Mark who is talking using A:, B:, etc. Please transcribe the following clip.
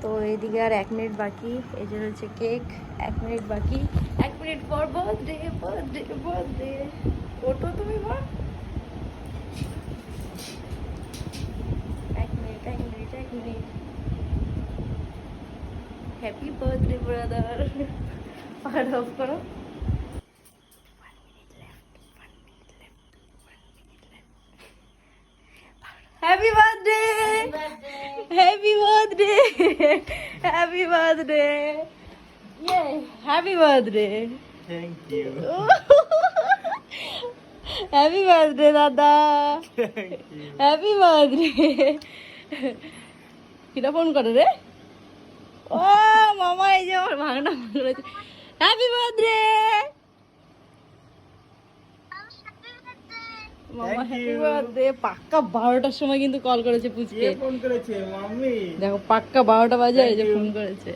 A: তো এইদিকে আর 1 মিনিট বাকি, এই যে রয়েছে কেক। 1 মিনিট বাকি, 1 মিনিট পর বার্থডে বার্থডে বার্থডে। ওটো তুমি মা, 1 minute 1 minute 1 minute. Happy birthday brother. আর অফ করো। Happy birthday! Happy birthday! Happy birthday! Yay! Happy birthday!
B: Thank you.
A: Happy birthday, Dada!
B: Thank you.
A: Happy birthday! কিটা phone করে রে? ও মামা, এই যে আমার ভাগনা ফোন করেছে। হ্যাপি বার্থডে মামা, হ্যাপি বার্থডে। পাক্কা 12টার সময় কিন্তু কল করেছে পুচকে।
B: কে ফোন করেছে? মাম্মি।
A: দেখো পাক্কা 12টা বাজে, এই যে ফোন করেছে।